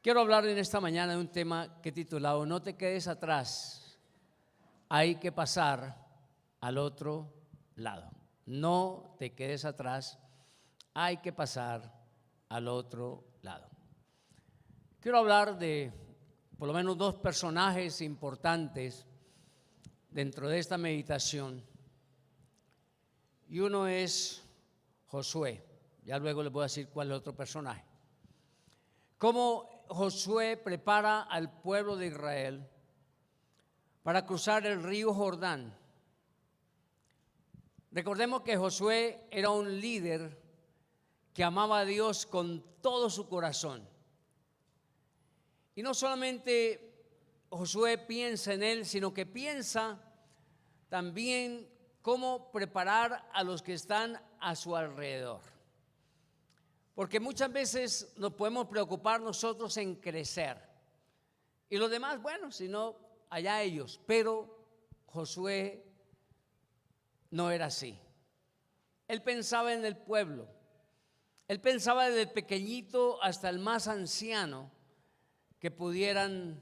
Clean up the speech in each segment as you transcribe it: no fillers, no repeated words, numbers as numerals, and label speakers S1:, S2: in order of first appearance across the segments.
S1: Quiero hablar en esta mañana de un tema que he titulado No te quedes atrás, hay que pasar al otro lado. No te quedes atrás, hay que pasar al otro lado. Quiero hablar de por lo menos dos personajes importantes dentro de esta meditación. Y uno es Josué. Ya luego les voy a decir cuál es el otro personaje. Cómo Josué prepara al pueblo de Israel para cruzar el río Jordán. Recordemos que Josué era un líder que amaba a Dios con todo su corazón. Y no solamente Josué piensa en él, sino que piensa también cómo preparar a los que están a su alrededor. Porque muchas veces nos podemos preocupar nosotros en crecer. Y los demás, bueno, si no, allá ellos. Pero Josué no era así. Él pensaba en el pueblo. Él pensaba desde el pequeñito hasta el más anciano que pudieran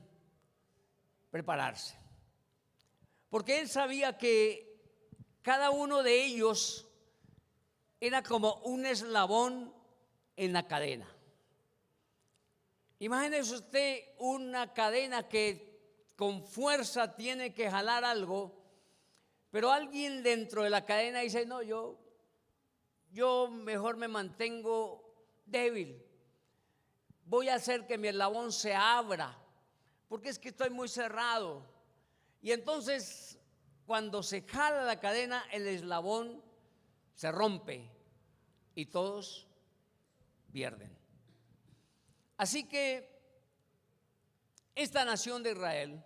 S1: prepararse. Porque él sabía que cada uno de ellos era como un eslabón en la cadena. Imagínese usted una cadena que con fuerza tiene que jalar algo, pero alguien dentro de la cadena dice, no, yo mejor me mantengo débil. Voy a hacer que mi eslabón se abra, porque es que estoy muy cerrado. Y entonces, cuando se jala la cadena, el eslabón se rompe y todos pierden. Así que esta nación de Israel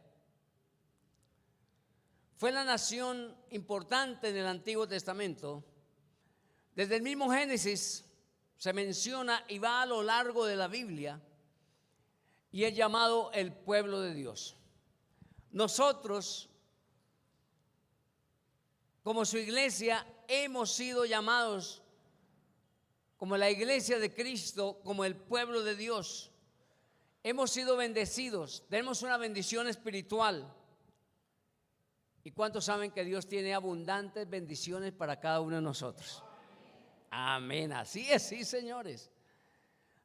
S1: fue la nación importante en el Antiguo Testamento. Desde el mismo Génesis se menciona y va a lo largo de la Biblia y es llamado el pueblo de Dios. Nosotros, como su iglesia, hemos sido llamados como la iglesia de Cristo, como el pueblo de Dios. Hemos sido bendecidos, tenemos una bendición espiritual. ¿Y cuántos saben que Dios tiene abundantes bendiciones para cada uno de nosotros? Amén, así es, sí, señores.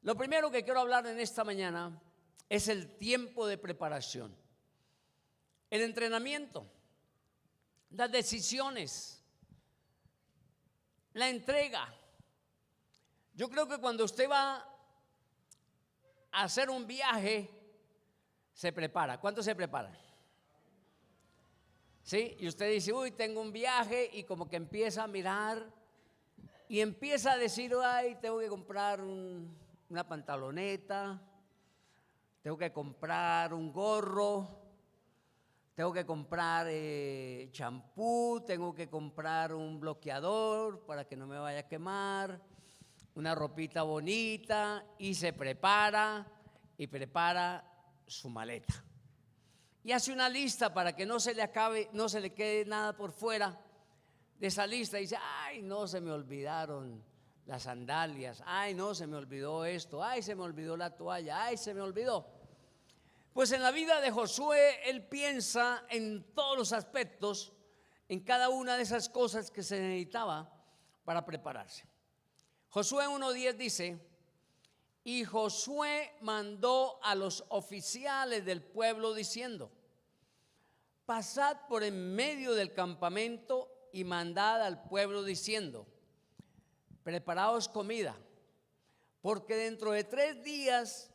S1: Lo primero que quiero hablar en esta mañana es el tiempo de preparación, el entrenamiento, las decisiones, la entrega. Yo creo que cuando usted va a hacer un viaje, se prepara. ¿Cuántos se preparan? ¿Sí? Y usted dice, uy, tengo un viaje, y como que empieza a mirar y empieza a decir, ay, tengo que comprar una pantaloneta, tengo que comprar un gorro, tengo que comprar champú, tengo que comprar un bloqueador para que no me vaya a quemar, una ropita bonita, y se prepara y prepara su maleta. Y hace una lista para que no se le acabe, no se le quede nada por fuera de esa lista. Y dice, ay, no, se me olvidaron las sandalias, ay, no, se me olvidó esto, ay, se me olvidó la toalla, ay, se me olvidó. Pues en la vida de Josué, él piensa en todos los aspectos, en cada una de esas cosas que se necesitaba para prepararse. Josué 1:10 dice, y Josué mandó a los oficiales del pueblo diciendo, pasad por en medio del campamento y mandad al pueblo diciendo, preparaos comida, porque dentro de 3 días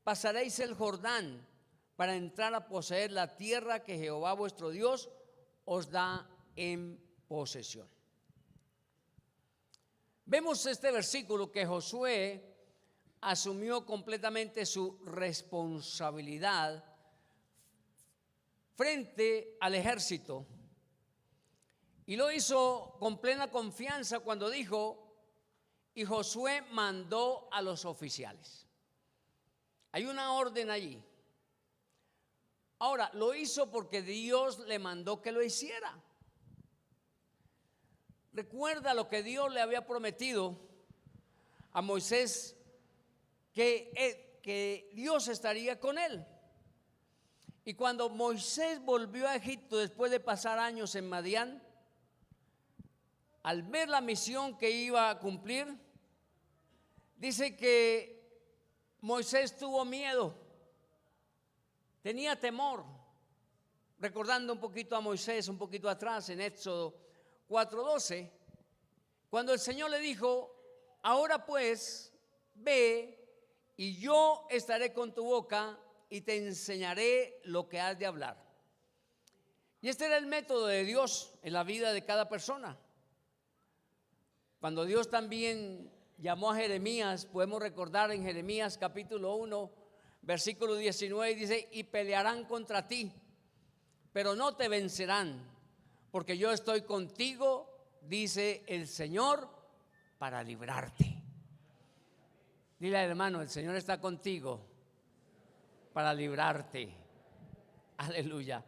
S1: pasaréis el Jordán para entrar a poseer la tierra que Jehová vuestro Dios os da en posesión. Vemos este versículo que Josué asumió completamente su responsabilidad frente al ejército, y lo hizo con plena confianza cuando dijo, y Josué mandó a los oficiales. Hay una orden allí. Ahora, lo hizo porque Dios le mandó que lo hiciera. Recuerda lo que Dios le había prometido a Moisés, que que Dios estaría con él. Y cuando Moisés volvió a Egipto después de pasar años en Madián, al ver la misión que iba a cumplir, dice que Moisés tuvo miedo, tenía temor, recordando un poquito a Moisés, un poquito atrás en Éxodo 4:12, cuando el Señor le dijo: ahora pues, ve y yo estaré con tu boca y te enseñaré lo que has de hablar. Y este era el método de Dios en la vida de cada persona. Cuando Dios también llamó a Jeremías, podemos recordar en Jeremías capítulo 1, versículo 19, dice: y pelearán contra ti, pero no te vencerán, porque yo estoy contigo, dice el Señor, para librarte. Dile al hermano: el Señor está contigo para librarte. Aleluya.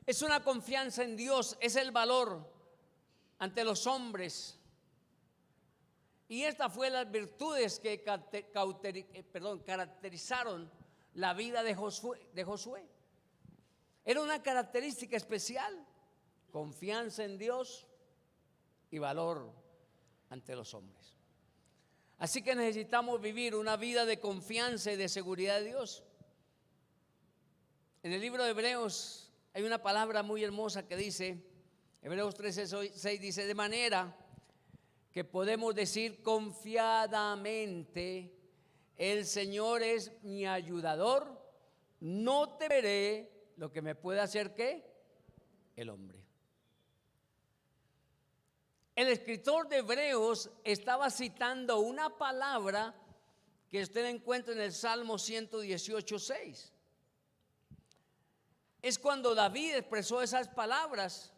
S1: Es una confianza en Dios, es el valor ante los hombres. Y estas fueron las virtudes que caracterizaron la vida de Josué. Era una característica especial: confianza en Dios y valor ante los hombres. Así que necesitamos vivir una vida de confianza y de seguridad de Dios. En el libro de Hebreos hay una palabra muy hermosa que dice, Hebreos 13:6 dice: de manera que podemos decir confiadamente, el Señor es mi ayudador, no temeré lo que me pueda hacer ¿qué? El hombre. El escritor de Hebreos estaba citando una palabra que usted encuentra en el Salmo 118:6. Es cuando David expresó esas palabras,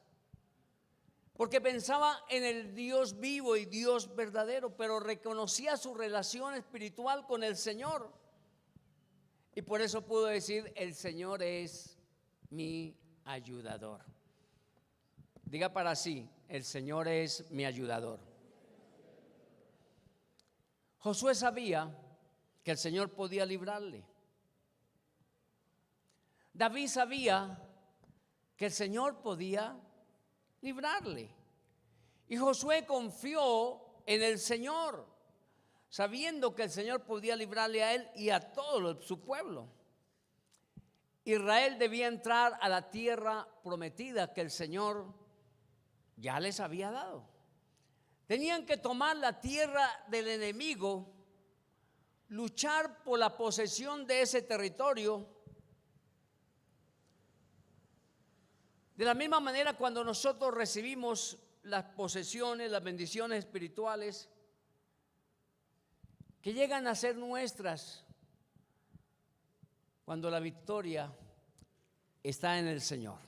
S1: porque pensaba en el Dios vivo y Dios verdadero, pero reconocía su relación espiritual con el Señor. Y por eso pudo decir: el Señor es mi ayudador. Diga para sí: el Señor es mi ayudador. Josué sabía que el Señor podía librarle. David sabía que el Señor podía librarle. Y Josué confió en el Señor, sabiendo que el Señor podía librarle a él y a todo su pueblo. Israel debía entrar a la tierra prometida que el Señor ya les había dado. Tenían que tomar la tierra del enemigo, luchar por la posesión de ese territorio. De la misma manera, cuando nosotros recibimos las posesiones, las bendiciones espirituales que llegan a ser nuestras, cuando la victoria está en el Señor.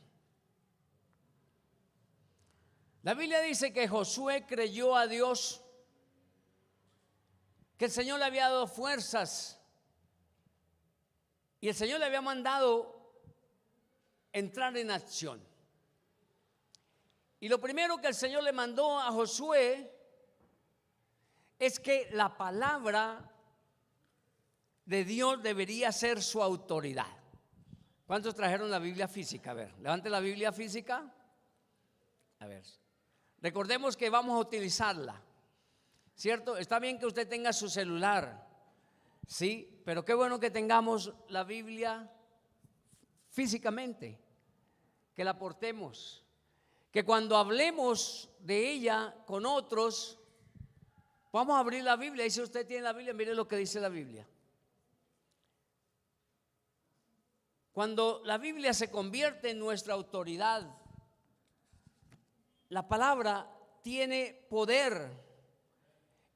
S1: La Biblia dice que Josué creyó a Dios, que el Señor le había dado fuerzas y el Señor le había mandado entrar en acción. Y lo primero que el Señor le mandó a Josué es que la palabra de Dios debería ser su autoridad. ¿Cuántos trajeron la Biblia física? A ver, levante la Biblia física. A ver, recordemos que vamos a utilizarla, ¿cierto? Está bien que usted tenga su celular, sí, pero qué bueno que tengamos la Biblia físicamente, que la portemos, que cuando hablemos de ella con otros, vamos a abrir la Biblia. Y si usted tiene la Biblia, mire lo que dice la Biblia. Cuando la Biblia se convierte en nuestra autoridad, la palabra tiene poder.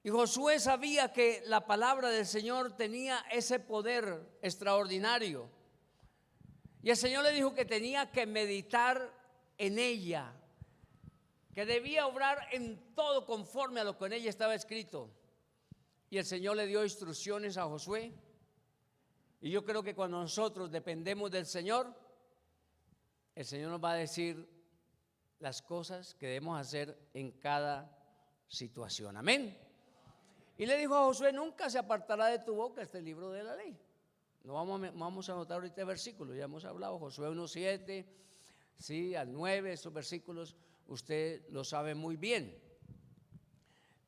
S1: Y Josué sabía que la palabra del Señor tenía ese poder extraordinario. Y el Señor le dijo que tenía que meditar en ella, que debía obrar en todo conforme a lo que en ella estaba escrito. Y el Señor le dio instrucciones a Josué. Y yo creo que cuando nosotros dependemos del Señor, el Señor nos va a decir las cosas que debemos hacer en cada situación. Amén. Y le dijo a Josué: nunca se apartará de tu boca este libro de la ley. No vamos a anotar ahorita versículos, ya hemos hablado, Josué 1:7, sí, al 9, esos versículos usted lo sabe muy bien.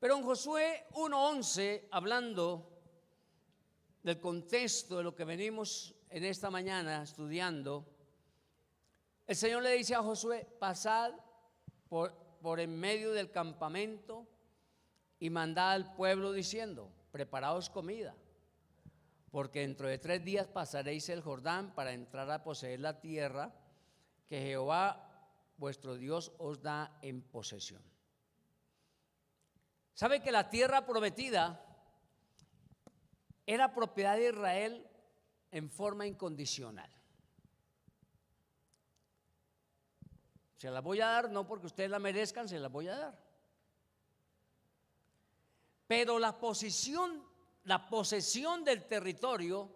S1: Pero en Josué 1:11, hablando del contexto de lo que venimos en esta mañana estudiando, el Señor le dice a Josué: pasad por en medio del campamento y mandad al pueblo diciendo: preparaos comida, porque dentro de 3 días pasaréis el Jordán para entrar a poseer la tierra que Jehová vuestro Dios os da en posesión. ¿Sabe que la tierra prometida era propiedad de Israel en forma incondicional? Se las voy a dar, no porque ustedes la merezcan, se las voy a dar. Pero la posesión del territorio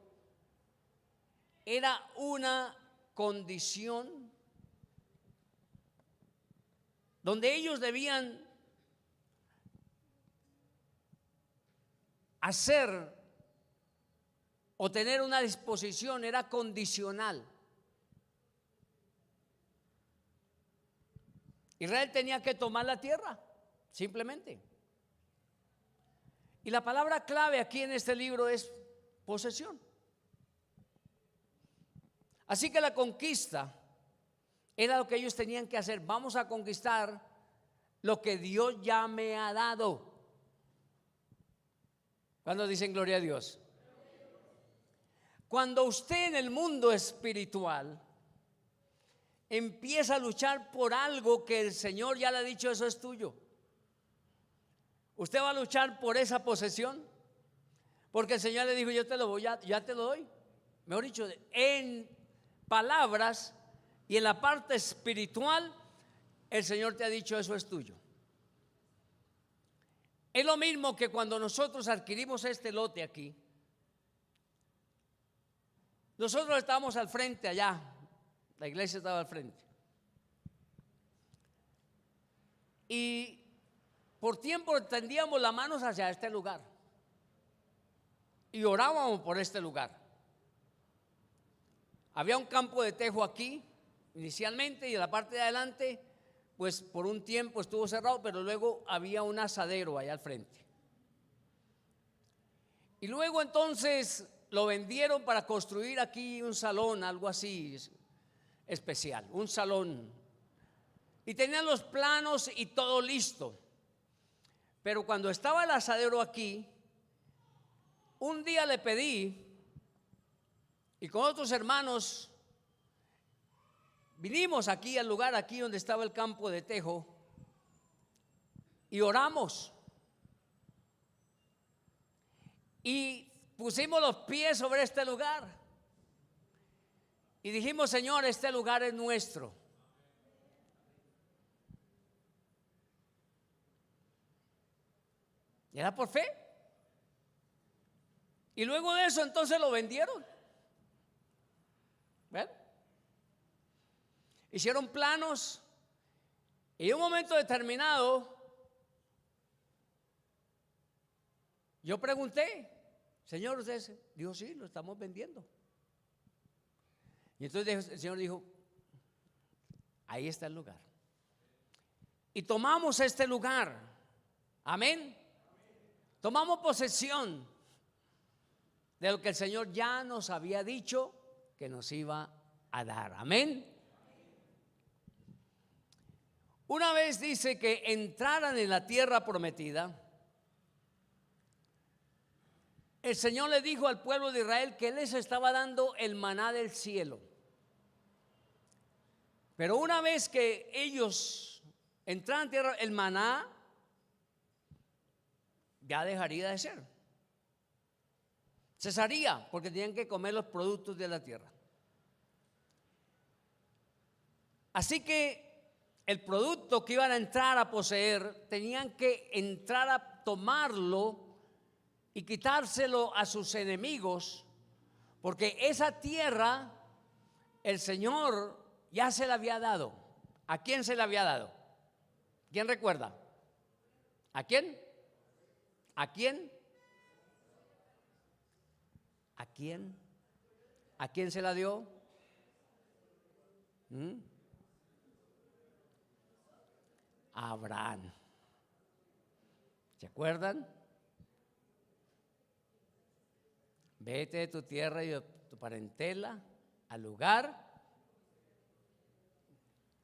S1: era una condición donde ellos debían hacer o tener una disposición, era condicional. Israel tenía que tomar la tierra, simplemente. Y la palabra clave aquí en este libro es posesión. Así que la conquista era lo que ellos tenían que hacer. Vamos a conquistar lo que Dios ya me ha dado. ¿Cuándo dicen gloria a Dios? Cuando usted en el mundo espiritual empieza a luchar por algo que el Señor ya le ha dicho: eso es tuyo, usted va a luchar por esa posesión, porque el Señor le dijo: yo te lo voy ya te lo doy. Mejor dicho, en palabras y en la parte espiritual, el Señor te ha dicho: eso es tuyo. Es lo mismo que cuando nosotros adquirimos este lote aquí. Nosotros estábamos al frente allá, la iglesia estaba al frente. Y por tiempo tendíamos las manos hacia este lugar y orábamos por este lugar. Había un campo de tejo aquí inicialmente, y en la parte de adelante, pues por un tiempo estuvo cerrado, pero luego había un asadero allá al frente. Y luego entonces lo vendieron para construir aquí un salón, algo así especial, un salón. Y tenían los planos y todo listo. Pero cuando estaba el asadero aquí, un día le pedí, y con otros hermanos vinimos aquí al lugar, aquí donde estaba el campo de tejo, y oramos. Y pusimos los pies sobre este lugar y dijimos: Señor, este lugar es nuestro. Y era por fe. Y luego de eso entonces lo vendieron. ¿Ven? Hicieron planos y en un momento determinado yo pregunté: Señor, ¿usted? Dijo: sí, lo estamos vendiendo. Y entonces el Señor dijo: ahí está el lugar. Y tomamos este lugar. Amén. Tomamos posesión de lo que el Señor ya nos había dicho que nos iba a dar. Amén. Una vez dice que entraran en la tierra prometida, el Señor le dijo al pueblo de Israel que Él les estaba dando el maná del cielo. Pero una vez que ellos entraran en tierra, el maná ya dejaría de ser. Cesaría, porque tenían que comer los productos de la tierra. Así que el producto que iban a entrar a poseer, tenían que entrar a tomarlo y quitárselo a sus enemigos, porque esa tierra el Señor ya se la había dado. ¿A quién se la había dado? ¿Quién recuerda? ¿A quién? ¿A quién? ¿A quién? ¿A quién se la dio? A Abraham. ¿Se acuerdan? Vete de tu tierra y de tu parentela al lugar,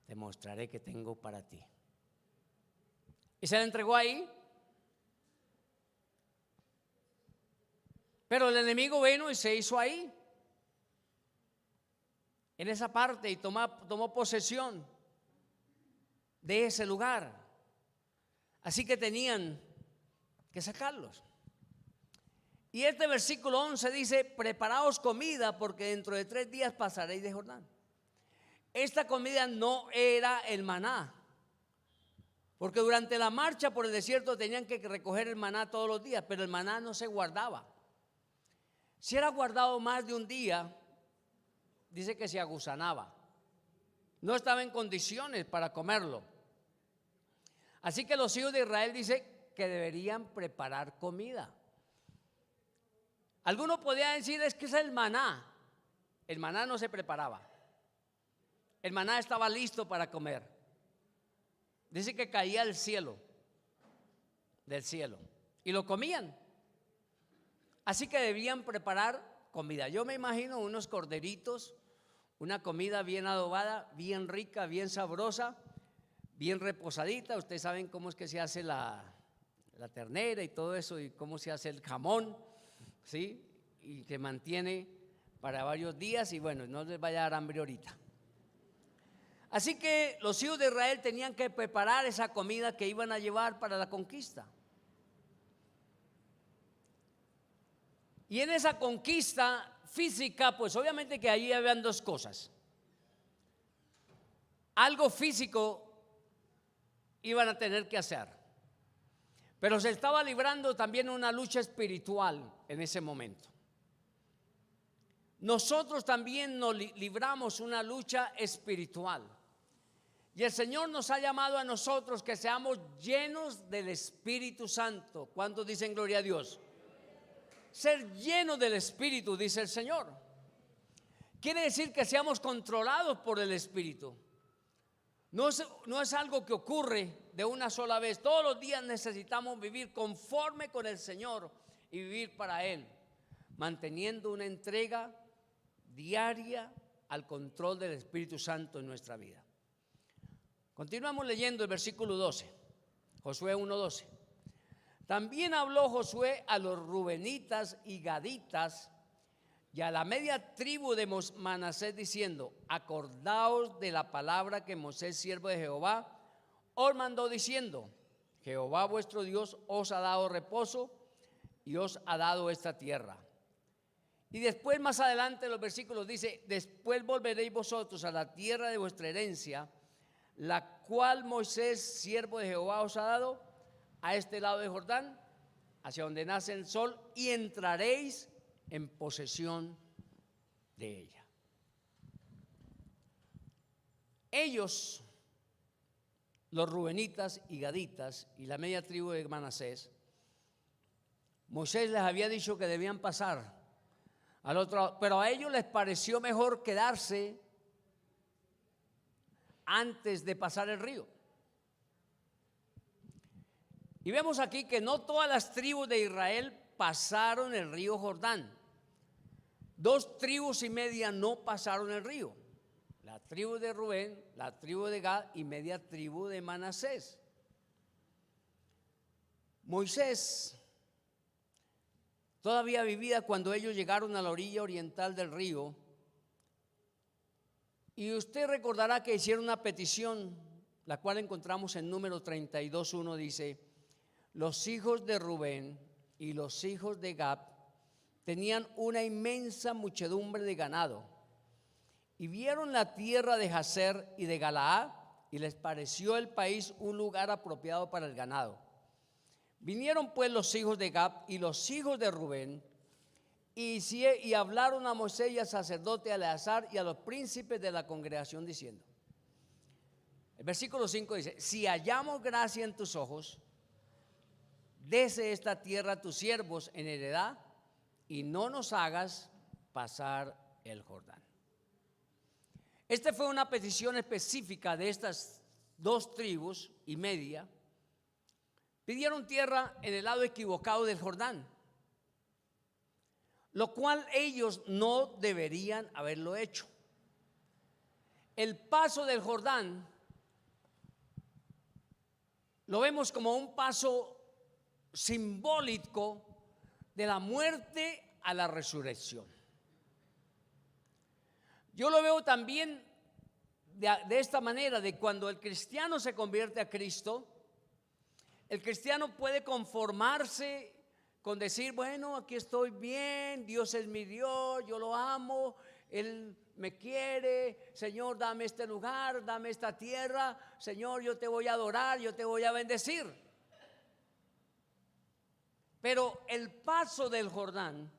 S1: te mostraré que tengo para ti. Y se la entregó ahí. Pero el enemigo vino y se hizo ahí, en esa parte, y tomó posesión de ese lugar. Así que tenían que sacarlos. Y este versículo 11 dice: preparaos comida, porque dentro de 3 días pasaréis de Jordán. Esta comida no era el maná, porque durante la marcha por el desierto tenían que recoger el maná todos los días, pero el maná no se guardaba. Si era guardado más de un día, dice que se agusanaba. No estaba en condiciones para comerlo. Así que los hijos de Israel dice que deberían preparar comida. Algunos podían decir: es que es el maná. El maná no se preparaba. El maná estaba listo para comer. Dice que caía del cielo, y lo comían. Así que debían preparar comida. Yo me imagino unos corderitos, una comida bien adobada, bien rica, bien sabrosa, bien reposadita. Ustedes saben cómo es que se hace la ternera y todo eso, y cómo se hace el jamón, ¿sí? Y que mantiene para varios días, y bueno, no les vaya a dar hambre ahorita. Así que los hijos de Israel tenían que preparar esa comida que iban a llevar para la conquista. Y en esa conquista física, pues obviamente que allí habían 2 cosas. Algo físico iban a tener que hacer, pero se estaba librando también una lucha espiritual en ese momento. Nosotros también nos libramos una lucha espiritual. Y el Señor nos ha llamado a nosotros que seamos llenos del Espíritu Santo. ¿Cuántos dicen gloria a Dios? Ser llenos del Espíritu, dice el Señor. Quiere decir que seamos controlados por el Espíritu. No es algo que ocurre de una sola vez. Todos los días necesitamos vivir conforme con el Señor y vivir para Él, manteniendo una entrega diaria al control del Espíritu Santo en nuestra vida. Continuamos leyendo el versículo 12, Josué 1:12. También habló Josué a los rubenitas y gaditas y a la media tribu de Manasés diciendo: acordaos de la palabra que Moisés, siervo de Jehová, os mandó diciendo: Jehová vuestro Dios os ha dado reposo y os ha dado esta tierra. Y después, más adelante en los versículos dice: después volveréis vosotros a la tierra de vuestra herencia, la cual Moisés, siervo de Jehová, os ha dado a este lado de Jordán, hacia donde nace el sol, y entraréis en posesión de ella. Ellos, los rubenitas y gaditas y la media tribu de Manasés, Moisés les había dicho que debían pasar al otro lado, pero a ellos les pareció mejor quedarse antes de pasar el río. Y vemos aquí que no todas las tribus de Israel pasaron el río Jordán. 2 tribus y media no pasaron el río: la tribu de Rubén, la tribu de Gad y media tribu de Manasés. Moisés todavía vivía cuando ellos llegaron a la orilla oriental del río. Y usted recordará que hicieron una petición, la cual encontramos en Número 32:1. Dice: los hijos de Rubén y los hijos de Gad tenían una inmensa muchedumbre de ganado, y vieron la tierra de Jazer y de Galaad, y les pareció el país un lugar apropiado para el ganado. Vinieron pues los hijos de Gad y los hijos de Rubén, y hablaron a Moisés y al sacerdote Eleazar y a los príncipes de la congregación diciendo: el versículo 5 dice: si hallamos gracia en tus ojos, dese esta tierra a tus siervos en heredad, y no nos hagas pasar el Jordán. Esta fue una petición específica de estas 2,5 tribus. Pidieron tierra en el lado equivocado del Jordán, lo cual ellos no deberían haberlo hecho. El paso del Jordán lo vemos como un paso simbólico de la muerte a la resurrección. Yo lo veo también de esta manera, de cuando el cristiano se convierte a Cristo, el cristiano puede conformarse con decir, bueno, aquí estoy bien, Dios es mi Dios, yo lo amo, Él me quiere, Señor, dame este lugar, dame esta tierra, Señor, yo te voy a adorar, yo te voy a bendecir. Pero el paso del Jordán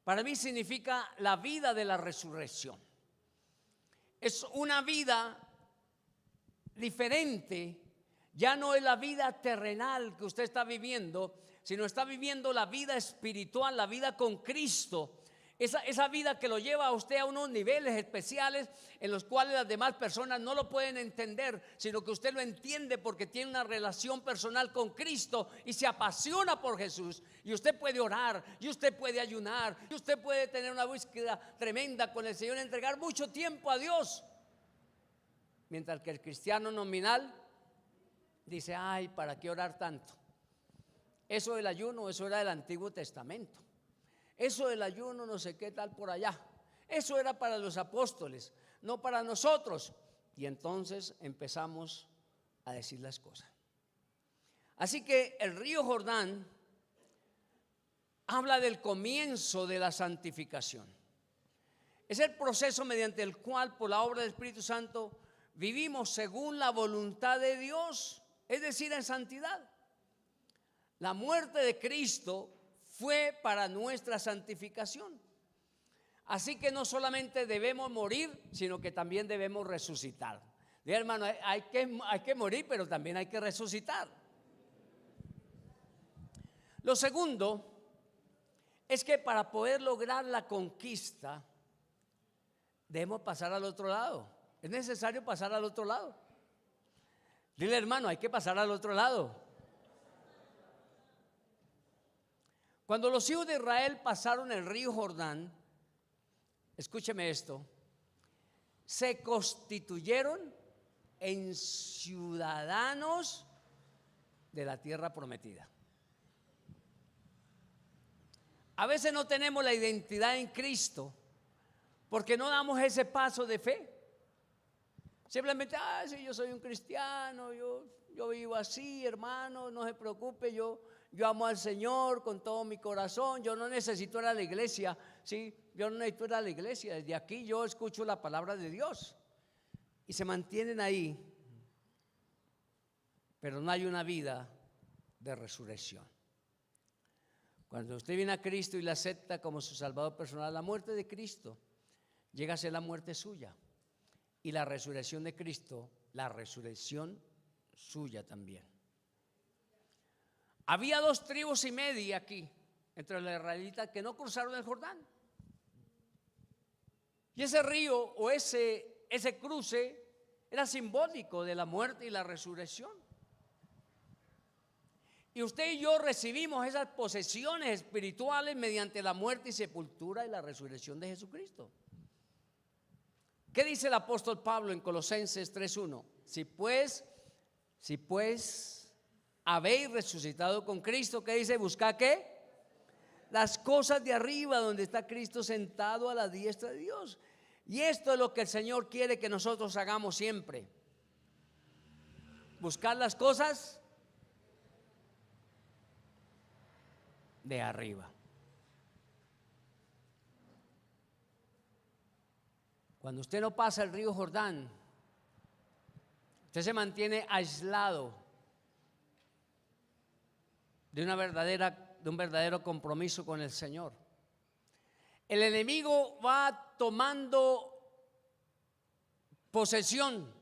S1: para mí significa la vida de la resurrección. Es una vida diferente, ya no es la vida terrenal que usted está viviendo, sino está viviendo la vida espiritual, la vida con Cristo. Esa vida que lo lleva a usted a unos niveles especiales en los cuales las demás personas no lo pueden entender, sino que usted lo entiende porque tiene una relación personal con Cristo y se apasiona por Jesús. Y usted puede orar, y usted puede ayunar, y usted puede tener una búsqueda tremenda con el Señor, entregar mucho tiempo a Dios. Mientras que el cristiano nominal dice, ay, ¿para qué orar tanto? Eso del ayuno, eso era del Antiguo Testamento. Eso del ayuno, no sé qué tal por allá. Eso era para los apóstoles, no para nosotros. Y entonces empezamos a decir las cosas. Así que el río Jordán habla del comienzo de la santificación. Es el proceso mediante el cual, por la obra del Espíritu Santo, vivimos según la voluntad de Dios, es decir, en santidad. La muerte de Cristo fue para nuestra santificación. Así que no solamente debemos morir, sino que también debemos resucitar. Diga, hermano, hay que morir, pero también hay que resucitar. Lo segundo es que para poder lograr la conquista debemos pasar al otro lado. Es necesario pasar al otro lado. Dile, hermano, hay que pasar al otro lado. Cuando los hijos de Israel pasaron el río Jordán, escúcheme esto, se constituyeron en ciudadanos de la tierra prometida. A veces no tenemos la identidad en Cristo porque no damos ese paso de fe. Simplemente, si yo soy un cristiano, yo vivo así, hermano, no se preocupe, yo amo al Señor con todo mi corazón, yo no necesito ir a la iglesia, ¿sí? Yo no necesito ir a la iglesia, desde aquí yo escucho la palabra de Dios. Y se mantienen ahí, pero no hay una vida de resurrección. Cuando usted viene a Cristo y le acepta como su Salvador personal, la muerte de Cristo llega a ser la muerte suya. Y la resurrección de Cristo, la resurrección suya también. Había 2,5 tribus aquí, entre los israelitas, que no cruzaron el Jordán. Y ese río o ese cruce era simbólico de la muerte y la resurrección. Y usted y yo recibimos esas posesiones espirituales mediante la muerte y sepultura y la resurrección de Jesucristo. ¿Qué dice el apóstol Pablo en Colosenses 3:1? Si pues habéis resucitado con Cristo, ¿qué dice? Buscad ¿qué? Las cosas de arriba, donde está Cristo sentado a la diestra de Dios. Y esto es lo que el Señor quiere que nosotros hagamos siempre. Buscar las cosas de arriba. Cuando usted no pasa el río Jordán, usted se mantiene aislado de un verdadero compromiso con el Señor. El enemigo va tomando posesión,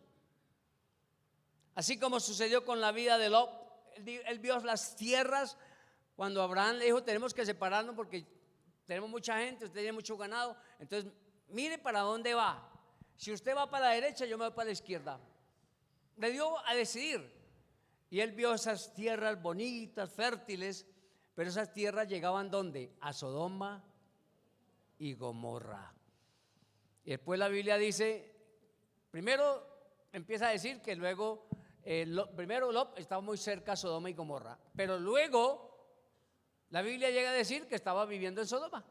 S1: así como sucedió con la vida de Lot. Él vio las tierras cuando Abraham le dijo, tenemos que separarnos porque tenemos mucha gente, usted tiene mucho ganado, entonces mire para dónde va. Si usted va para la derecha, yo me voy para la izquierda. Le dio a decidir. Y él vio esas tierras bonitas, fértiles, pero esas tierras llegaban ¿dónde? A Sodoma y Gomorra. Y después la Biblia dice, primero empieza a decir que luego, primero Lot estaba muy cerca a Sodoma y Gomorra, pero luego la Biblia llega a decir que estaba viviendo en Sodoma.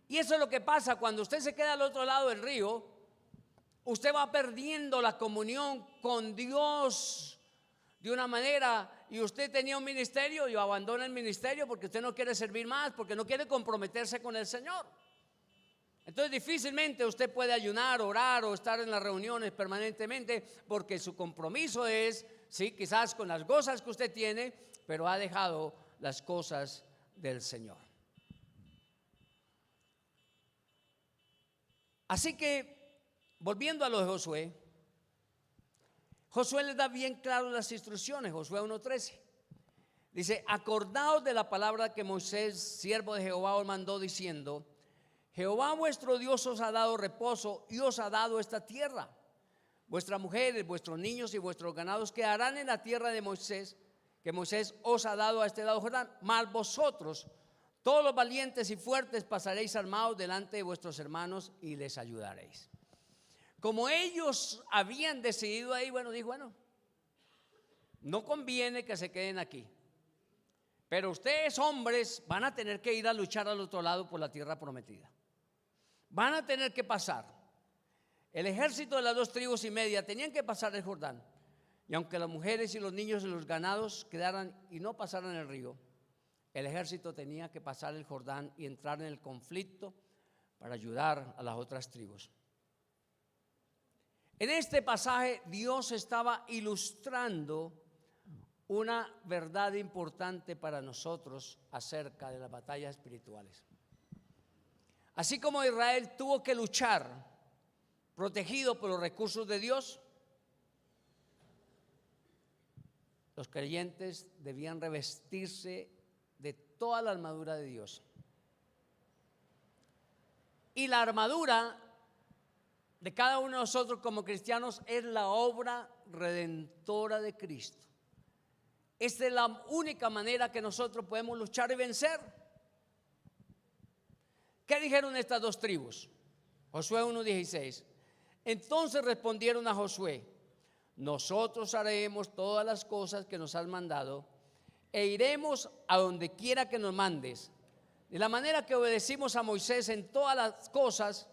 S1: Y eso es lo que pasa cuando usted se queda al otro lado del río. Usted va perdiendo la comunión con Dios de una manera, y usted tenía un ministerio y abandona el ministerio porque usted no quiere servir más, porque no quiere comprometerse con el Señor. Entonces difícilmente usted puede ayunar, orar o estar en las reuniones permanentemente, porque su compromiso es, sí, quizás con las cosas que usted tiene, pero ha dejado las cosas del Señor. Así que, volviendo a lo de Josué, Josué les da bien claro las instrucciones. Josué 1:13 dice: acordaos de la palabra que Moisés, siervo de Jehová, os mandó diciendo: Jehová vuestro Dios os ha dado reposo y os ha dado esta tierra. Vuestras mujeres, vuestros niños y vuestros ganados quedarán en la tierra de Moisés, que Moisés os ha dado a este lado Jordán. Mas vosotros, todos los valientes y fuertes, pasaréis armados delante de vuestros hermanos y les ayudaréis. Como ellos habían decidido ahí, dijo, no conviene que se queden aquí, pero ustedes hombres van a tener que ir a luchar al otro lado por la tierra prometida. Van a tener que pasar. El ejército de las 2 tribus y media tenían que pasar el Jordán. Y aunque las mujeres y los niños y los ganados quedaran y no pasaran el río, el ejército tenía que pasar el Jordán y entrar en el conflicto para ayudar a las otras tribus. En este pasaje Dios estaba ilustrando una verdad importante para nosotros acerca de las batallas espirituales. Así como Israel tuvo que luchar protegido por los recursos de Dios, los creyentes debían revestirse de toda la armadura de Dios. Y la armadura de cada uno de nosotros como cristianos es la obra redentora de Cristo. Esta es la única manera que nosotros podemos luchar y vencer. ¿Qué dijeron estas 2 tribus? Josué 1:16. Entonces respondieron a Josué: nosotros haremos todas las cosas que nos has mandado e iremos a donde quiera que nos mandes. De la manera que obedecimos a Moisés en todas las cosas,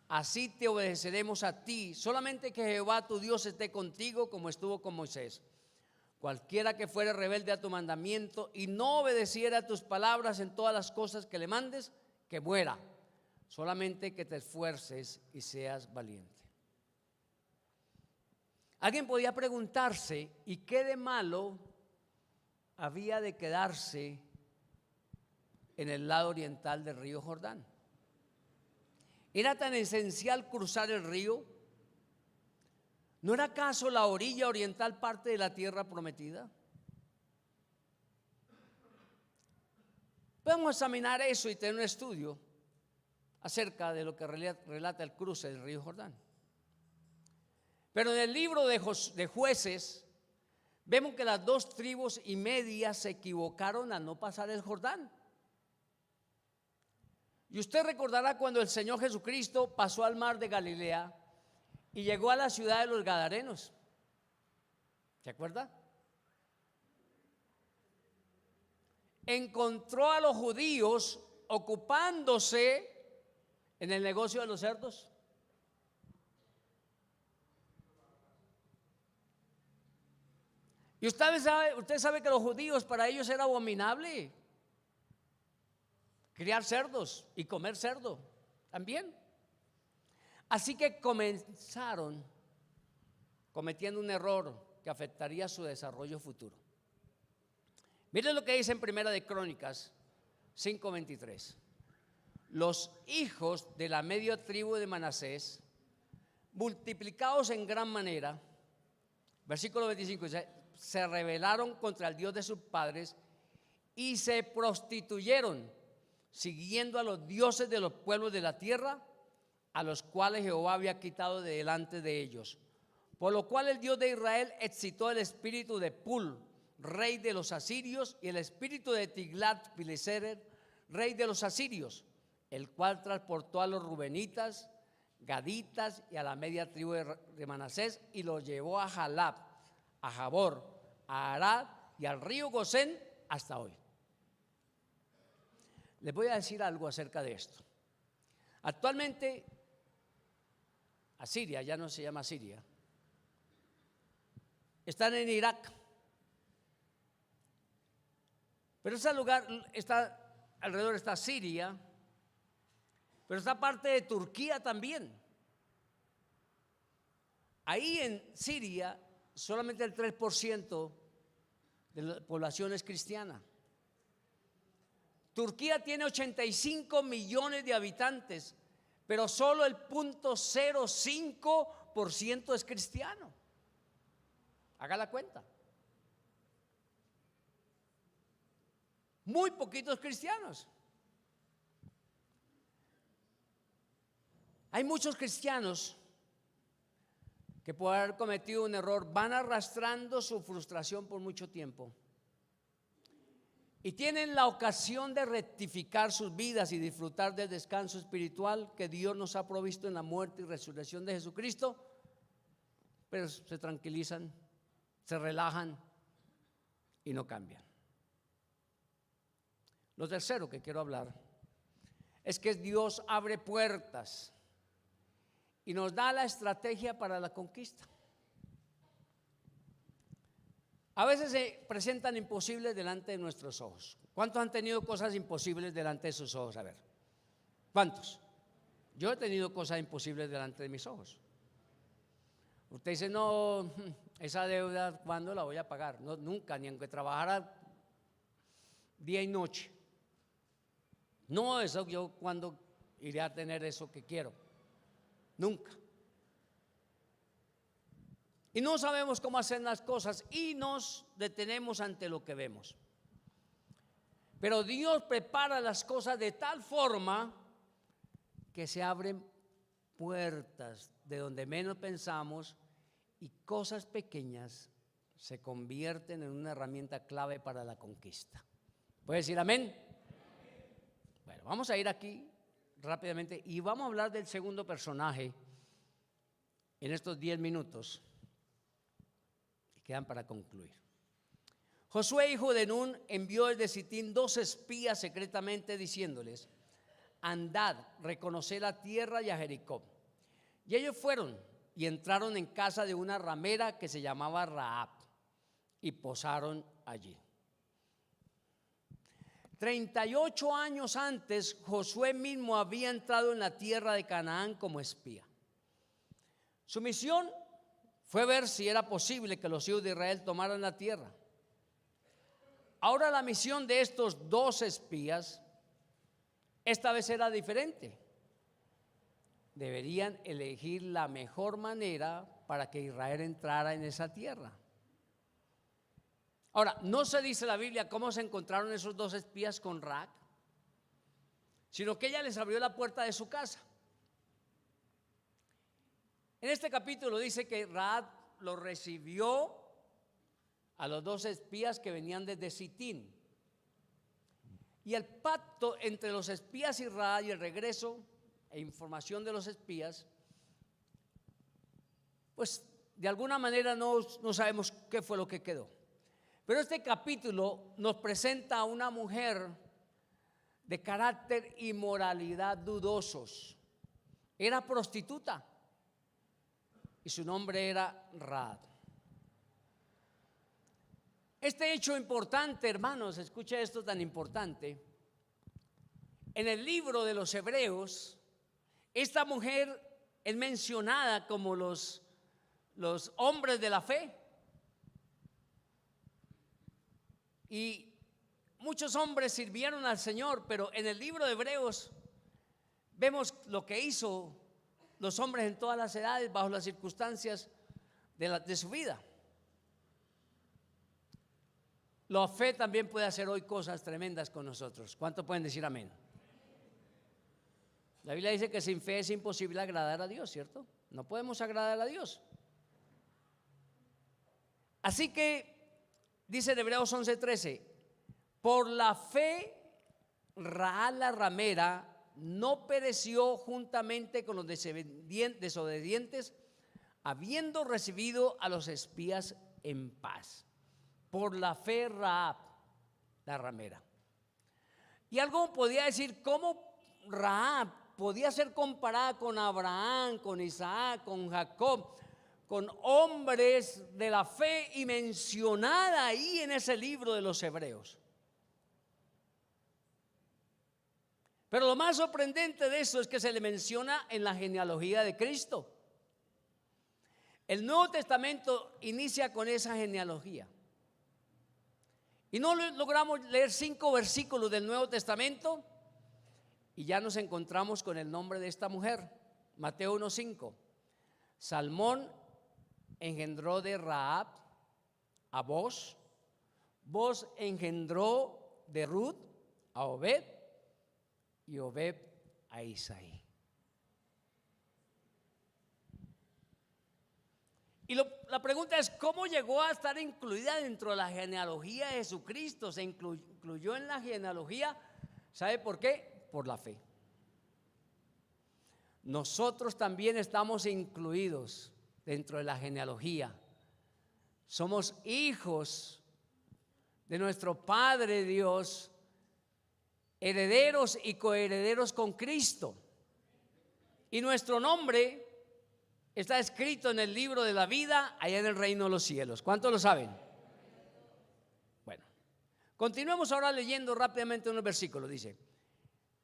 S1: así te obedeceremos a ti. Solamente que Jehová tu Dios esté contigo como estuvo con Moisés. Cualquiera que fuere rebelde a tu mandamiento y no obedeciera a tus palabras en todas las cosas que le mandes, que muera. Solamente que te esfuerces y seas valiente. Alguien podía preguntarse: ¿y qué de malo había de quedarse en el lado oriental del río Jordán? ¿Era tan esencial cruzar el río? ¿No era acaso la orilla oriental parte de la tierra prometida? Podemos examinar eso y tener un estudio acerca de lo que relata el cruce del río Jordán. Pero en el libro de Jueces vemos que las 2 tribus y media se equivocaron al no pasar el Jordán. Y usted recordará cuando el Señor Jesucristo pasó al mar de Galilea y llegó a la ciudad de los Gadarenos. ¿Se acuerda? Encontró a los judíos ocupándose en el negocio de los cerdos. Y usted sabe que los judíos, para ellos era abominable criar cerdos y comer cerdo también. Así que comenzaron cometiendo un error que afectaría su desarrollo futuro. Miren lo que dice en Primera de Crónicas 5:23. Los hijos de la media tribu de Manasés, multiplicados en gran manera, versículo 25, se rebelaron contra el Dios de sus padres y se prostituyeron, siguiendo a los dioses de los pueblos de la tierra, a los cuales Jehová había quitado de delante de ellos. Por lo cual el Dios de Israel excitó el espíritu de Pul, rey de los asirios, y el espíritu de Tiglat-Pileser, rey de los asirios, el cual transportó a los rubenitas, gaditas y a la media tribu de Manasés, y los llevó a Jalab, a Jabor, a Arad y al río Gosén hasta hoy. Les voy a decir algo acerca de esto. Actualmente Asiria, ya no se llama Siria, están en Irak, pero ese lugar está alrededor, está Siria, pero está parte de Turquía también. Ahí en Siria solamente el 3% de la población es cristiana. Turquía tiene 85 millones de habitantes, pero solo el 0.05% es cristiano. Haga la cuenta. Muy poquitos cristianos. Hay muchos cristianos que por haber cometido un error van arrastrando su frustración por mucho tiempo y tienen la ocasión de rectificar sus vidas y disfrutar del descanso espiritual que Dios nos ha provisto en la muerte y resurrección de Jesucristo, pero se tranquilizan, se relajan y no cambian. Lo tercero que quiero hablar es que Dios abre puertas y nos da la estrategia para la conquista. A veces se presentan imposibles delante de nuestros ojos. ¿Cuántos han tenido cosas imposibles delante de sus ojos? A ver, ¿cuántos? Yo he tenido cosas imposibles delante de mis ojos. Usted dice, no, esa deuda, ¿cuándo la voy a pagar? No, nunca, ni aunque trabajara día y noche. No, eso yo cuando iré a tener eso que quiero. Nunca. Y no sabemos cómo hacer las cosas y nos detenemos ante lo que vemos. Pero Dios prepara las cosas de tal forma que se abren puertas de donde menos pensamos y cosas pequeñas se convierten en una herramienta clave para la conquista. ¿Puede decir amén? Bueno, vamos a ir aquí rápidamente y vamos a hablar del segundo personaje en estos 10 minutos que quedan para concluir. Josué, hijo de Nun, envió desde Sitín 2 espías secretamente diciéndoles: andad, reconoced la tierra y a Jericó. Y ellos fueron y entraron en casa de una ramera que se llamaba Rahab y posaron allí. 38 años antes, Josué mismo había entrado en la tierra de Canaán como espía. Su misión fue ver si era posible que los hijos de Israel tomaran la tierra. Ahora la misión de estos 2 espías esta vez era diferente. Deberían elegir la mejor manera para que Israel entrara en esa tierra. Ahora, no se dice en la Biblia cómo se encontraron esos 2 espías con Rahab, sino que ella les abrió la puerta de su casa. En este capítulo dice que Rahab los recibió a los 2 espías que venían desde Sitín. Y el pacto entre los espías y Rahab y el regreso e información de los espías, pues de alguna manera no sabemos qué fue lo que quedó. Pero este capítulo nos presenta a una mujer de carácter y moralidad dudosos. Era prostituta y su nombre era Rahab. Este hecho importante, hermanos, escuche esto tan importante. En el libro de los Hebreos, esta mujer es mencionada como los hombres de la fe. Y muchos hombres sirvieron al Señor, pero en el libro de Hebreos vemos lo que hizo los hombres en todas las edades bajo las circunstancias de su vida. la fe también puede hacer hoy cosas tremendas con nosotros. ¿Cuánto pueden decir amén? La Biblia dice que sin fe es imposible agradar a Dios, ¿cierto? No podemos agradar a Dios. Así que dice en Hebreos 11:13, por la fe Rahab la ramera no pereció juntamente con los desobedientes, habiendo recibido a los espías en paz. Por la fe Rahab la ramera. Y algo podía decir, ¿cómo Rahab podía ser comparada con Abraham, con Isaac, con Jacob, con hombres de la fe y mencionada ahí en ese libro de los Hebreos? Pero lo más sorprendente de eso es que se le menciona en la genealogía de Cristo. El Nuevo Testamento inicia con esa genealogía. Y no logramos leer 5 versículos del Nuevo Testamento y ya nos encontramos con el nombre de esta mujer. Mateo 1:5. Salmón engendró de Rahab a Boz. Boz engendró de Ruth a Obed y Obed a Isaí. Y la pregunta es, ¿cómo llegó a estar incluida dentro de la genealogía de Jesucristo? Se incluyó en la genealogía, ¿sabe por qué? Por la fe. Nosotros también estamos incluidos dentro de la genealogía. Somos hijos de nuestro Padre Dios, herederos y coherederos con Cristo. Y nuestro nombre está escrito en el libro de la vida allá en el reino de los cielos. ¿Cuántos lo saben? Bueno, continuemos ahora leyendo rápidamente unos versículos. Dice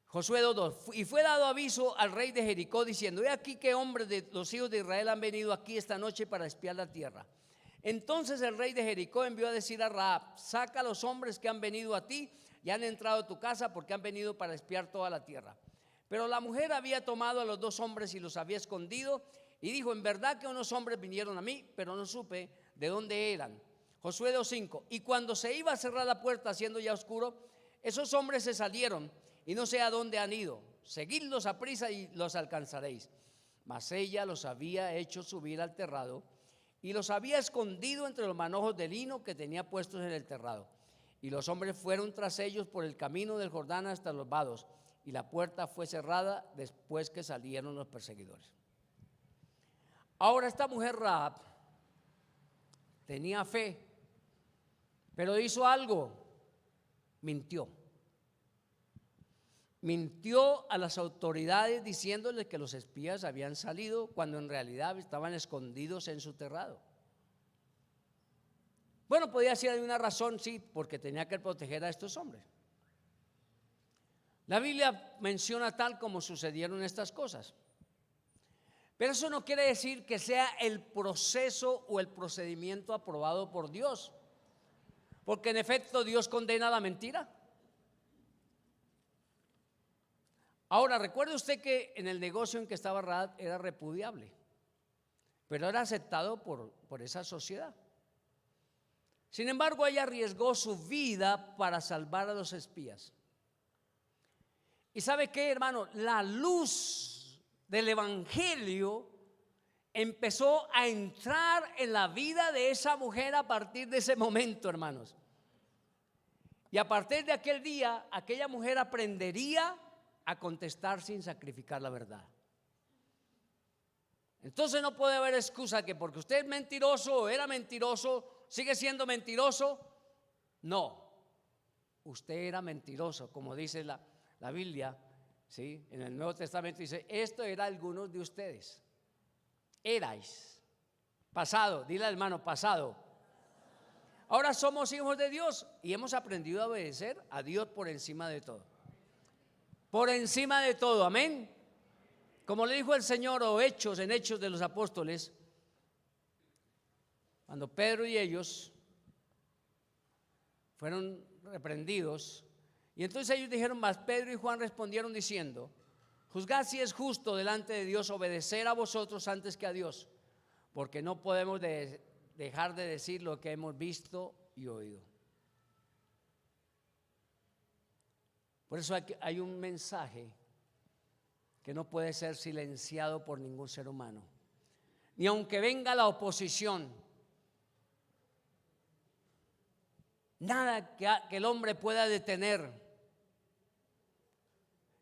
S1: Josué 2:2, y fue dado aviso al rey de Jericó diciendo, he aquí que hombres de los hijos de Israel han venido aquí esta noche para espiar la tierra. Entonces el rey de Jericó envió a decir a Rahab, saca a los hombres que han venido a ti y han entrado a tu casa porque han venido para espiar toda la tierra. Pero la mujer había tomado a los 2 hombres y los había escondido y dijo, en verdad que unos hombres vinieron a mí, pero no supe de dónde eran. Josué 2:5, y cuando se iba a cerrar la puerta siendo ya oscuro, esos hombres se salieron y no sé a dónde han ido. Seguidlos a prisa y los alcanzaréis. Mas ella los había hecho subir al terrado y los había escondido entre los manojos de lino que tenía puestos en el terrado. Y los hombres fueron tras ellos por el camino del Jordán hasta los vados, y la puerta fue cerrada después que salieron los perseguidores. Ahora esta mujer Rahab tenía fe, pero hizo algo, mintió. Mintió a las autoridades diciéndoles que los espías habían salido cuando en realidad estaban escondidos en su terrado. Bueno, podía ser una razón, sí, porque tenía que proteger a estos hombres. La Biblia menciona tal como sucedieron estas cosas. Pero eso no quiere decir que sea el proceso o el procedimiento aprobado por Dios. Porque en efecto Dios condena la mentira. Ahora, recuerde usted que en el negocio en que estaba Rahab era repudiable, pero era aceptado por esa sociedad. Sin embargo, ella arriesgó su vida para salvar a los espías. ¿Y sabe qué, hermano? La luz del evangelio empezó a entrar en la vida de esa mujer a partir de ese momento, hermanos. Y a partir de aquel día, aquella mujer aprendería a contestar sin sacrificar la verdad. Entonces no puede haber excusa que porque usted es mentiroso o era mentiroso, sigue siendo mentiroso. No, usted era mentiroso, como dice la Biblia, ¿sí? En el Nuevo Testamento dice, esto era algunos de ustedes. Erais. Pasado, dile al hermano, pasado. Ahora somos hijos de Dios y hemos aprendido a obedecer a Dios por encima de todo. Por encima de todo, amén. Como le dijo el Señor en Hechos de los Apóstoles, cuando Pedro y ellos fueron reprendidos, y entonces ellos dijeron más, Pedro y Juan respondieron diciendo, juzgad si es justo delante de Dios obedecer a vosotros antes que a Dios, porque no podemos dejar de decir lo que hemos visto y oído. Por eso hay un mensaje que no puede ser silenciado por ningún ser humano. Ni aunque venga la oposición, nada que el hombre pueda detener.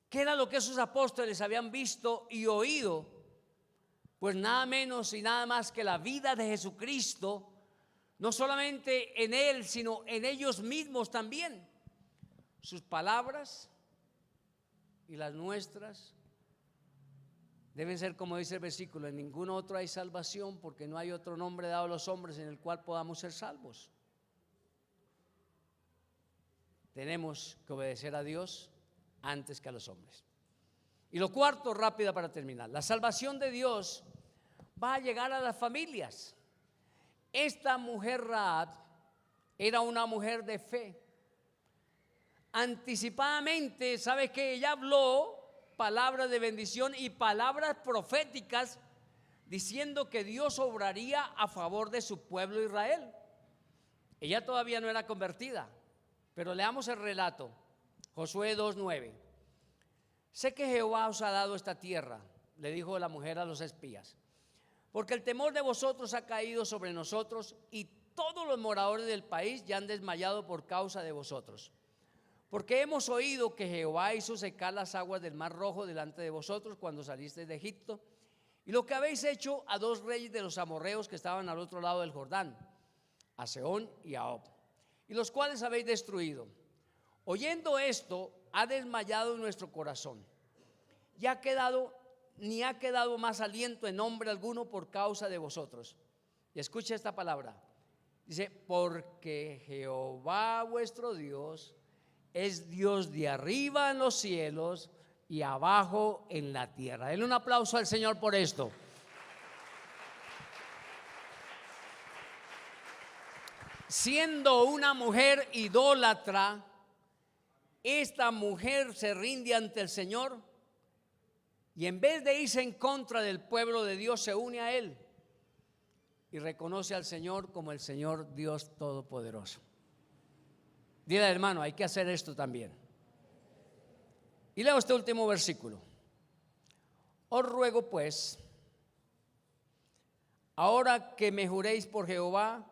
S1: ¿Qué era lo que esos apóstoles habían visto y oído? Pues nada menos y nada más que la vida de Jesucristo, no solamente en Él, sino en ellos mismos también. Sus palabras y las nuestras deben ser como dice el versículo: en ningún otro hay salvación, porque no hay otro nombre dado a los hombres en el cual podamos ser salvos. Tenemos que obedecer a Dios antes que a los hombres. Y lo cuarto, rápida para terminar: la salvación de Dios va a llegar a las familias. Esta mujer Rahab era una mujer de fe. Anticipadamente, ¿sabes qué? Ella habló palabras de bendición y palabras proféticas diciendo que Dios obraría a favor de su pueblo Israel. Ella todavía no era convertida, pero leamos el relato. Josué 2:9. Sé que Jehová os ha dado esta tierra, le dijo la mujer a los espías, porque el temor de vosotros ha caído sobre nosotros y todos los moradores del país ya han desmayado por causa de vosotros. Porque hemos oído que Jehová hizo secar las aguas del mar Rojo delante de vosotros cuando salisteis de Egipto, y lo que habéis hecho a dos reyes de los amorreos que estaban al otro lado del Jordán, a Sehón y a Og, y los cuales habéis destruido. Oyendo esto, ha desmayado nuestro corazón, ni ha quedado más aliento en hombre alguno por causa de vosotros. Y escucha esta palabra, dice: porque Jehová vuestro Dios es Dios de arriba en los cielos y abajo en la tierra. Denle un aplauso al Señor por esto. Siendo una mujer idólatra, esta mujer se rinde ante el Señor y en vez de irse en contra del pueblo de Dios, se une a Él y reconoce al Señor como el Señor Dios Todopoderoso. Dile, hermano, hay que hacer esto también. Y leo este último versículo. Os ruego pues, ahora que me juréis por Jehová,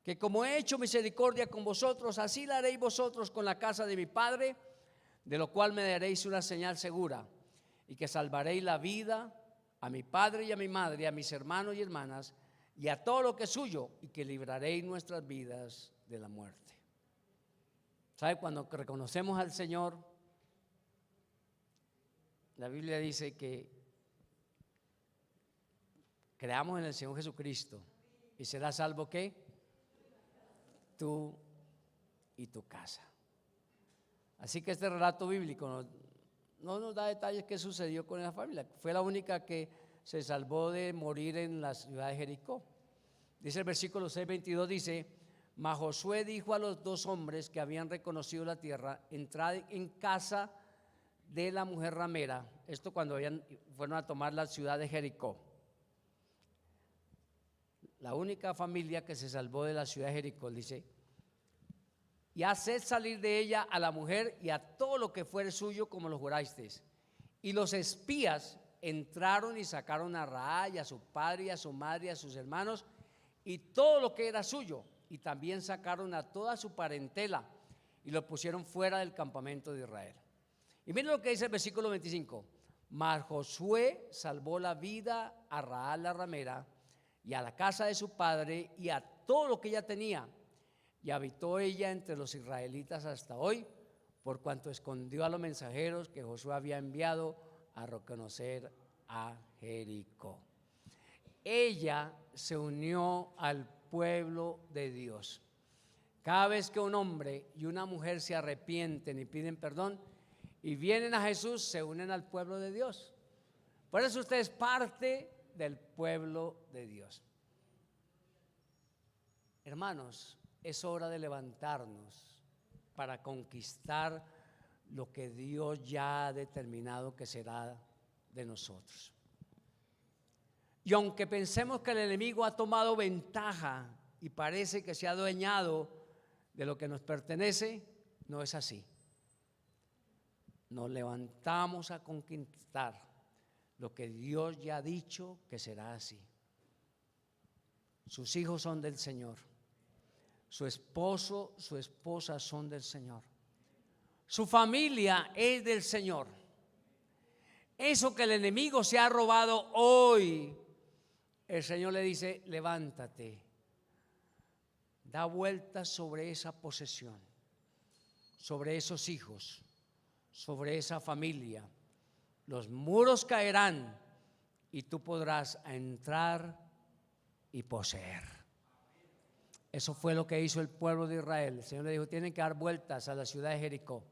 S1: que como he hecho misericordia con vosotros, así la haréis vosotros con la casa de mi padre, de lo cual me daréis una señal segura, y que salvaréis la vida a mi padre y a mi madre, a mis hermanos y hermanas, y a todo lo que es suyo, y que libraréis nuestras vidas de la muerte. ¿Sabe? Cuando reconocemos al Señor, la Biblia dice que creamos en el Señor Jesucristo y será salvo ¿qué? Tú y tu casa. Así que este relato bíblico no nos da detalles qué sucedió con esa familia. Fue la única que se salvó de morir en la ciudad de Jericó. Dice el versículo 6:22, dice: mas Josué dijo a los dos hombres que habían reconocido la tierra: entrad en casa de la mujer ramera. Esto cuando fueron a tomar la ciudad de Jericó. La única familia que se salvó de la ciudad de Jericó, dice: y haced salir de ella a la mujer y a todo lo que fuere suyo, como lo jurasteis. Y los espías entraron y sacaron a Rahab y a su padre y a su madre y a sus hermanos y todo lo que era suyo. Y también sacaron a toda su parentela y lo pusieron fuera del campamento de Israel. Y miren lo que dice el versículo 25: mas Josué salvó la vida a Rahab la ramera y a la casa de su padre y a todo lo que ella tenía, y habitó ella entre los israelitas hasta hoy, por cuanto escondió a los mensajeros que Josué había enviado a reconocer a Jericó. Ella se unió al pueblo de Dios. Cada vez que un hombre y una mujer se arrepienten y piden perdón y vienen a Jesús, se unen al pueblo de Dios. Por eso usted es parte del pueblo de Dios. Hermanos, es hora de levantarnos para conquistar lo que Dios ya ha determinado que será de nosotros. Y aunque pensemos que el enemigo ha tomado ventaja y parece que se ha adueñado de lo que nos pertenece, no es así. nos levantamos a conquistar lo que Dios ya ha dicho que será así. Sus hijos son del Señor. Su esposo, su esposa son del Señor. Su familia es del Señor. Eso que el enemigo se ha robado hoy, el Señor le dice: levántate, da vueltas sobre esa posesión, sobre esos hijos, sobre esa familia. Los muros caerán y tú podrás entrar y poseer. Eso fue lo que hizo el pueblo de Israel. El Señor le dijo: tienen que dar vueltas a la ciudad de Jericó.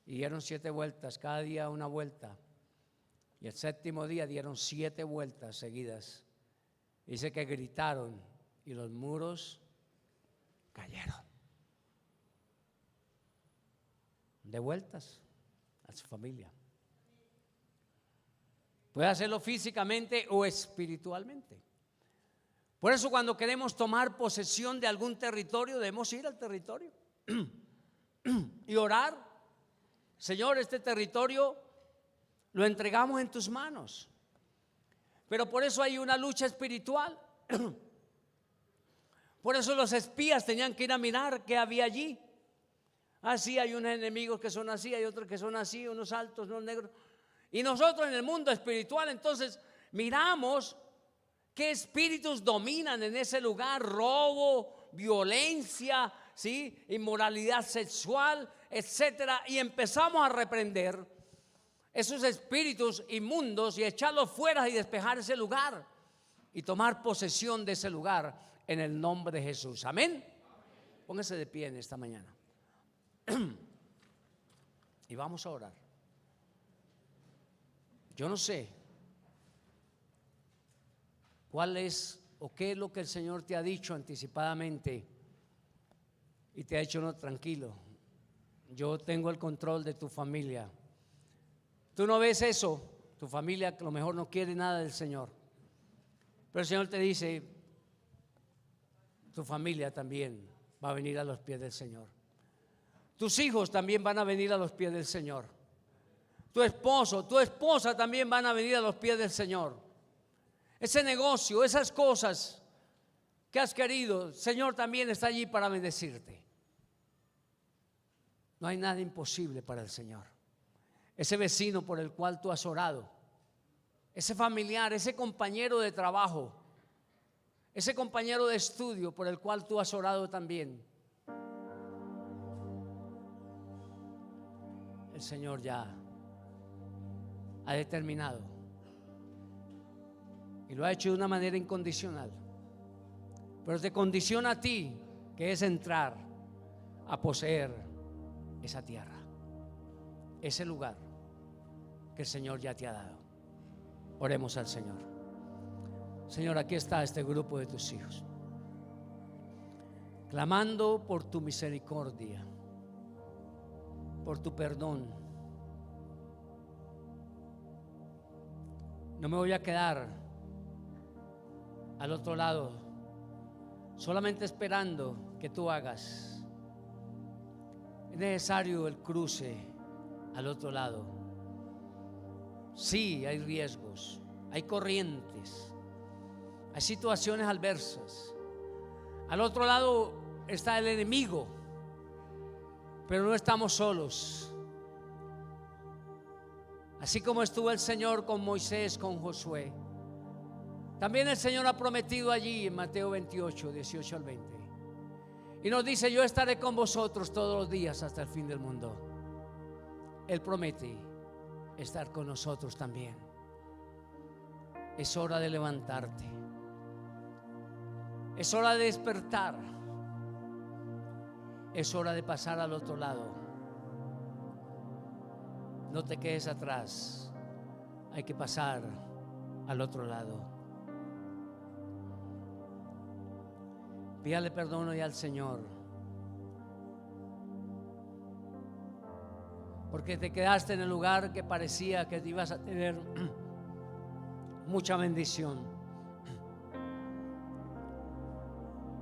S1: Y dieron 7 vueltas, cada día una vuelta. Y el 7º día dieron 7 vueltas seguidas. Dice que gritaron y los muros cayeron. De vueltas a su familia. Puede hacerlo físicamente o espiritualmente. Por eso, cuando queremos tomar posesión de algún territorio, debemos ir al territorio y orar: Señor, este territorio lo entregamos en tus manos. Pero por eso hay una lucha espiritual. Por eso los espías tenían que ir a mirar qué había allí. Así hay unos enemigos que son así, hay otros que son así, unos altos, unos negros. Y nosotros en el mundo espiritual entonces miramos qué espíritus dominan en ese lugar: robo, violencia, ¿sí?, inmoralidad sexual, etcétera. Y empezamos a reprender esos espíritus inmundos y echarlos fuera y despejar ese lugar y tomar posesión de ese lugar en el nombre de Jesús. Amén. Póngase de pie en esta mañana y vamos a orar. Yo no sé cuál es o qué es lo que el Señor te ha dicho anticipadamente y te ha hecho: no, tranquilo, yo tengo el control de tu familia. Tú no ves eso, tu familia a lo mejor no quiere nada del Señor, pero el Señor te dice: tu familia también va a venir a los pies del Señor. Tus hijos también van a venir a los pies del Señor. Tu esposo, tu esposa también van a venir a los pies del Señor. Ese negocio, esas cosas que has querido, el Señor también está allí para bendecirte. No hay nada imposible para el Señor. Ese vecino por el cual tú has orado, ese familiar, ese compañero de trabajo, ese compañero de estudio por el cual tú has orado también, el Señor ya ha determinado y lo ha hecho de una manera incondicional, pero te condiciona a ti, que es entrar a poseer esa tierra, ese lugar que el Señor ya te ha dado. Oremos al Señor. Señor, aquí está este grupo de tus hijos, clamando por tu misericordia, por tu perdón. No me voy a quedar al otro lado solamente esperando que tú hagas. Es necesario el cruce al otro lado. Sí, hay riesgos, hay corrientes, hay situaciones adversas. Al otro lado está el enemigo, pero no estamos solos. Así como estuvo el Señor con Moisés, con Josué, también el Señor ha prometido allí en Mateo 28, 18 al 20. Y nos dice: yo estaré con vosotros todos los días hasta el fin del mundo. Él promete estar con nosotros también. Es hora de levantarte. Es hora de despertar. Es hora de pasar al otro lado. No te quedes atrás. Hay que pasar al otro lado. Pídale perdón hoy al Señor, porque te quedaste en el lugar que parecía que te ibas a tener mucha bendición.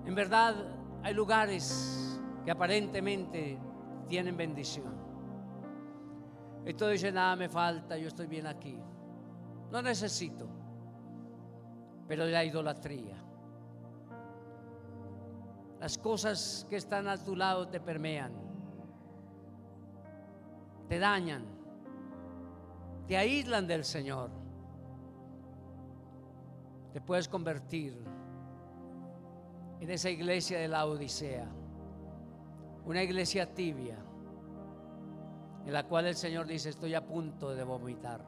S1: En verdad hay lugares que aparentemente tienen bendición, Y tú dices, nada me falta, yo estoy bien aquí. No necesito. Pero la idolatría, las cosas que están a tu lado te permean, te dañan, te aíslan del Señor. Te puedes convertir en esa iglesia de la Odisea, una iglesia tibia, en la cual el Señor dice, estoy a punto de vomitar.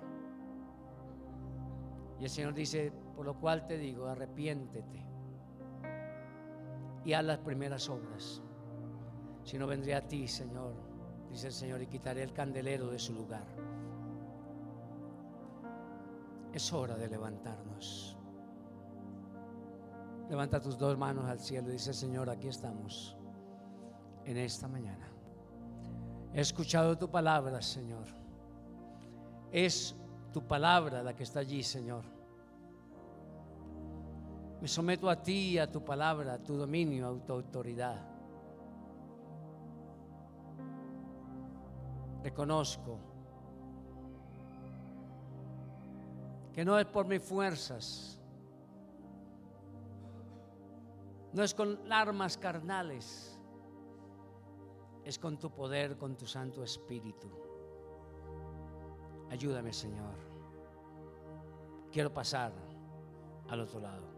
S1: Y el Señor dice, por lo cual te digo, arrepiéntete y haz las primeras obras. Si no, vendré a ti, Señor, dice el Señor, y quitaré el candelero de su lugar. Es hora de levantarnos. Levanta tus dos manos al cielo y dice, Señor, aquí estamos en esta mañana. He escuchado tu palabra, Señor. Es tu palabra la que está allí, Señor. Me someto a ti, a tu palabra, a tu dominio, a tu autoridad. Reconozco que no es por mis fuerzas, no es con armas carnales, es con tu poder, con tu Santo Espíritu. Ayúdame, Señor. Quiero pasar al otro lado.